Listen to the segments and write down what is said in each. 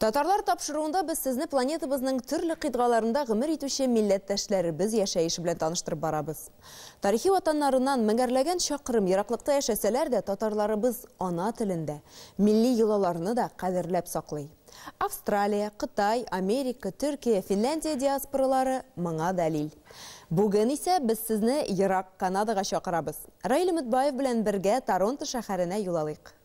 Татарлар тапшыруында біз сезне планетабызның төрле кыйтгаларында гомер итүче милләттәшләребез яшәеше белән таныштырып барабыз. Тарихи ватаннарыннан меңәрләгән чакрым ераклыкта яшәсәләр дә, татарларыбыз ана телендә милли йолаларны да кадерләп саклый. Австралия, Кытай, Америка, Төркия, Финляндия диаспоралары моңа дәлил. Бүген исә без сезне ерак Канадага чакырабыз. Раил Өметбаев белән бергә Торонто шәһәренә юл алыйк.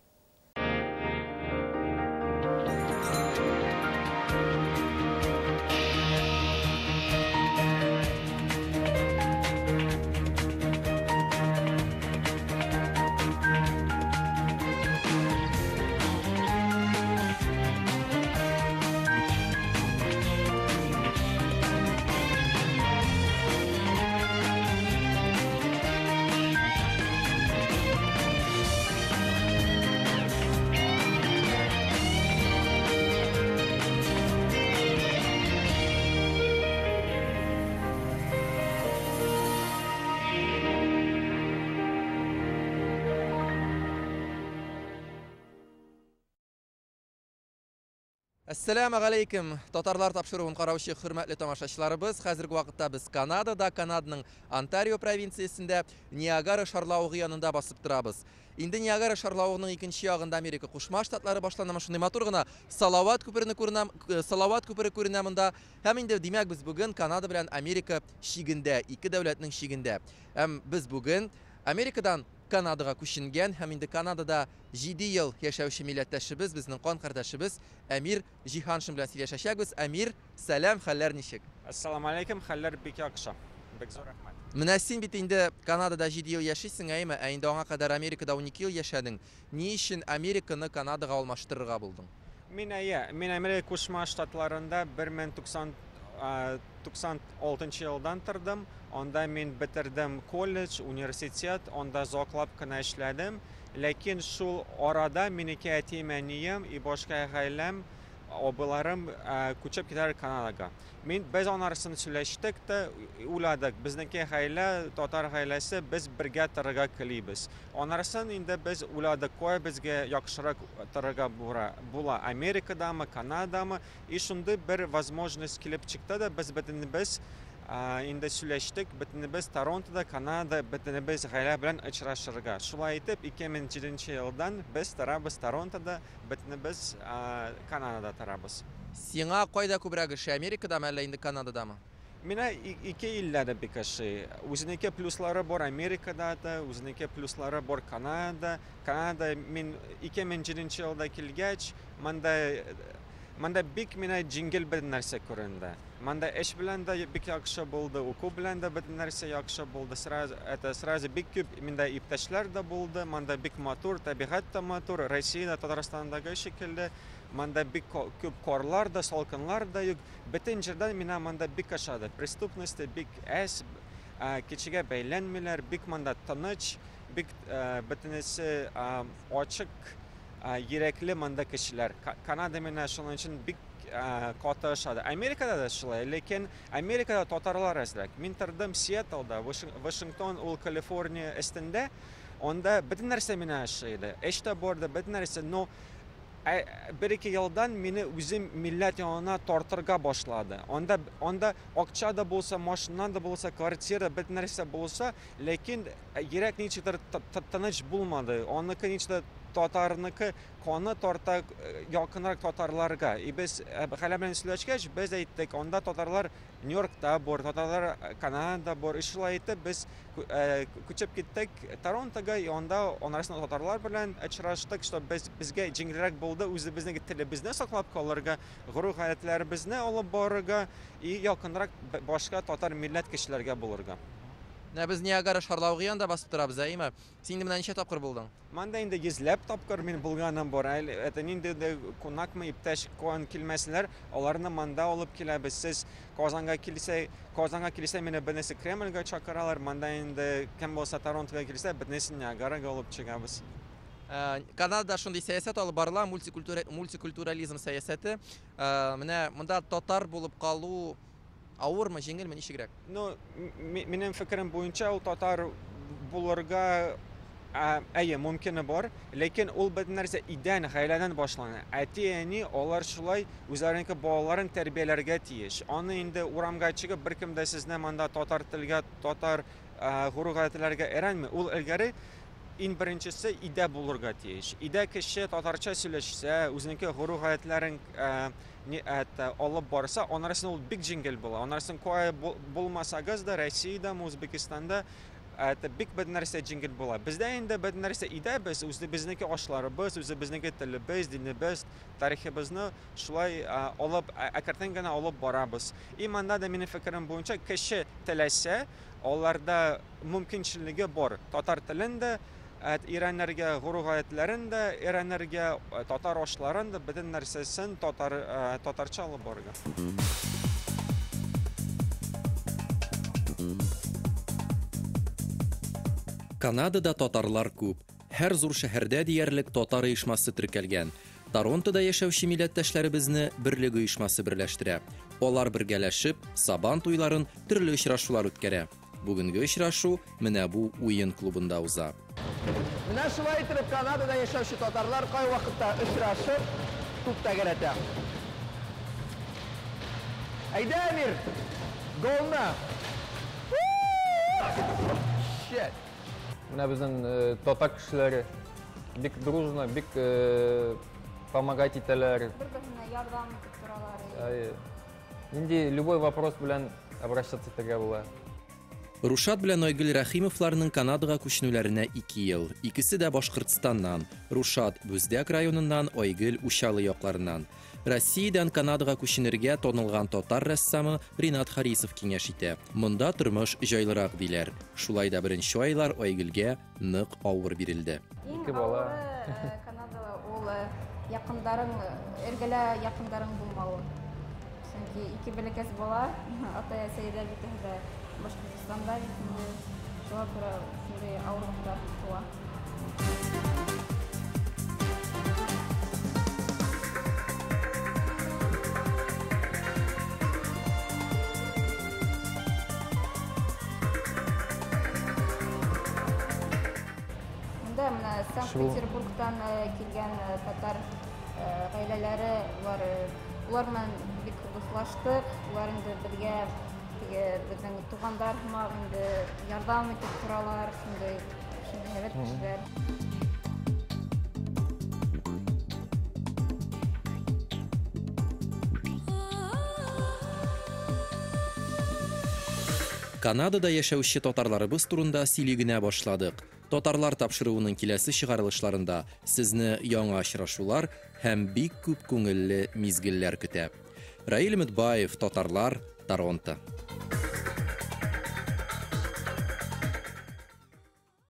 Ассаламу алейкум, татарлар тапшыруын караучы хөрмәтле тамашачыларыбыз. Хәзерге вакытта без Канадада, Канаданың Онтарио провинциясендә Ниагара шарлавыгы янында басып торабыз. Инде Ниагара шарлавыгының икенче ягында Америка Кушма Штатлары башланамы шундый матур гына Салават күпере күренә монда. Һәм инде димәк без бүген Канада белән Америка шигендә, ике дәүләтнең шигендә. Һәм без бүген Америкадан Канадага күченгән һәм инде Канадада 7 ел яшәүче милләттәшебез, безнең кан кардәшебез Әмир Җиһаншин белән сөйләшәчәкбез. Әмир, сәлам, хәлләр ничек? Ассаламу алейкум, хәлләр бик яхшы. Бик зур рәхмәт. Менә син бит инде Канадада 7 ел яшисең, әйме, ә инде аңа кадәр Америкада 12 ел яшәдең. Ни өчен Американы Канадага алмаштырырга булдың? Мин Америка Кушма Штатларында 1996 елдан тордым. Онда мин бетердем колледж, университет, онда зоклап кына эшләдем. Ләкин шул арада минеке әтием-әнием и башка гаиләм, абыларым күчеп китәр Канадага. Без анарсын сөйләштек тә, уйладык, безнеке гаилә, татар гаиләсе, без бергә торырга телибез. Анарсын инде без уйладык, кая безгә яхшырак торырга була, Америкадамы, Канадамы, и шундый бер возможность килеп чыкты да, без бөтенебез инде сөйләштек, бөтенебез Торонтода, Канада, бөтенебез гаилә белән очрашырга. Шулай итеп, 2007 елдан без тарабыз Торонтода, бөтенебез Канадада тарабыз. Сиңа кайда күбрәк эше, Америкадамы әллә инде Канададамы? Менә ике илләрдә бик эше. Үзенеке плюслары бар Америкада да, үзенеке плюслары бар Канада. Канада мин 2007 елда килгәч, Манда бик менә җиңел бер нәрсә күренде. Манда эш белән дә бик яхшы булды, уку белән дә бөтен нәрсә яхшы булды. Сразу бик күп миндә иптәшләр дә булды. Манда бик матур, табигать та матур. Россиядә, Татарстандагы шикелле, манда бик күп карлар да, салкынлар да юк. Бөтен җирдә менә манда бик ашады. Преступность бик әз, кичегә бәйләнмиләр, бик манда тыныч, бик бөтенесе ачык. Йөрәкле манда кешеләр. Канада менә шуның өчен бик каты ашады. Америкада да шулай, ләкин Америкада татарлар әзрәк. Мин тордым Сиэтлда, Вашингтон, ул Калифорния өстендә. Онда бөтен нәрсә менә ашайды. Эштә барда бөтен нәрсә, но bir-iki елдан мине үзем милләт янына тартырга башлады. Онда акча да булса, машина да булса, квартира, бөтен нәрсә булса, ләкин йөрәк ничектер тыныч булмады. Аныкы ничектер татарныкы каны тарта якынрак татарларга. Без хәлә белән сөйләшкәч, без әйттек, анда татарлар Нью-Йоркта бар, татарлар Канадада бар. Шулай итеп без күчеп киттек Торонтога, анда анарсында татарлар белән очраштык, что безгә җиңелрәк булды үзебезнең телебезне саклап калырга, гореф-гадәтләребезне алып барырга и якынрак башка татар милләт кешеләргә булырга. Без Ниагара шарлавыгы янында басып торабыз, әйме. Син менә ничә тапкыр булдың? Манда инде 100 тапкыр мин булганым бар. Это инде кунакмы иптәш куан килмәсеннәр, аларны манда алып киләбез. Сез Казанга килсә менә бенесе Кремльгә чакыралар. Манда инде кем булса Торонтога килсә, бенесе Ниагарага алып чыгабыз. Канадада шундый сәясәт алып барыла, мультикультурализм сәясәте. Менә монда татар булып калу авырмы, җиңелме, ничегрәк? Ну, минем фикерем буенча, ул татар булырга әйе, мөмкине бар, ләкин ул бит нәрсә идән, гаиләдән башлана. Әти-әни алар шулай үзләренең балаларын тәрбияләргә тиеш. Аны инде урамга чыгып беркем дә сезне монда татар телгә, татар гуру-гадәтләргә өйрәнми. Ул элгәре ин беренчесе идә булырга тиеш. Идә кеше татарча сөйләшсә, үзенең гуру-гадәтләрен алып барса, анарсын ул бик җиңел була. Анарсын кая булмасагыз да, Россиядә, Үзбекстанда бик бер нәрсә җиңел була. Бездә инде бер нәрсә идә, без үзебезнең ашларыбыз, үзебезнең телебез, динебез, тарихыбызны шулай алып, әкертен генә алып барабыз. И монда да минем фикерем буенча кеше теләсә, аларда мөмкинчелеге бар. Татар телен дә өйрәнергә, гуру-гадәтләрен дә өйрәнергә, татар ашларын да, бөтен нәрсәсен татарча алып барырга. Канадада татарлар күп. Һәр зур шәһәрдә диярлек татар оешмасы теркәлгән. Торонтода яшәүче милләттәшләребезне берлек оешмасы берләштерә. Алар бергәләшеп, Сабан туйларын төрле очрашулар үткәрә. Бүгенге очрашу менә бу уен клубында уза. Менә шулай итеп Канадада яшәүче татарлар кай вакытта очрашып, туп тәгәрәтә. Әйдә, Амир! Голна! Shit! Менә безнең татар кешеләре бик дружно, бик помогать итәләр. Бер-берсенә ярдәм итеп торалар. Инде любой вопрос белән обращаться итәргә була. Рушад белән Айгөл Рәхимовларның Канадага күченүләренә 2 ел. Икесе дә Башкортстаннан. Рушад Бүздәк районыннан, Айгөл Ушалы якларыннан. Россиядән Канадага күченергә танылган татар рәссамы Ринат Харисов киңәш итә. Монда тормыш җайлырак диләр. Шулай да беренче айлар Айгөлгә нык авыр бирелде. Ике бала. Канадада ул якындарың, эргәлә якындарың булмавы. Чөнки 2 бәләкәс бала, ата-әсәйдә битендә Башкортстанда битендә шуңа күрә шундый авырлыклар туа. Санкт-Петербургтан килгән татар гаиләләре, улар белән бик дуслаштык. Улар инде безгә безнең тугандар һымак инде ярдәм итеп торалар, шундый һәйбәт кешеләр. Канадада яшәүче татарларыбыз турында сөйли генә башладык. Татарлар тапшыруының киләсе чыгарылышларында сезне яңа очрашулар һәм бик күп күңелле мизгелләр көтә. Раил Мөтбаев, Татарлар, Торонто.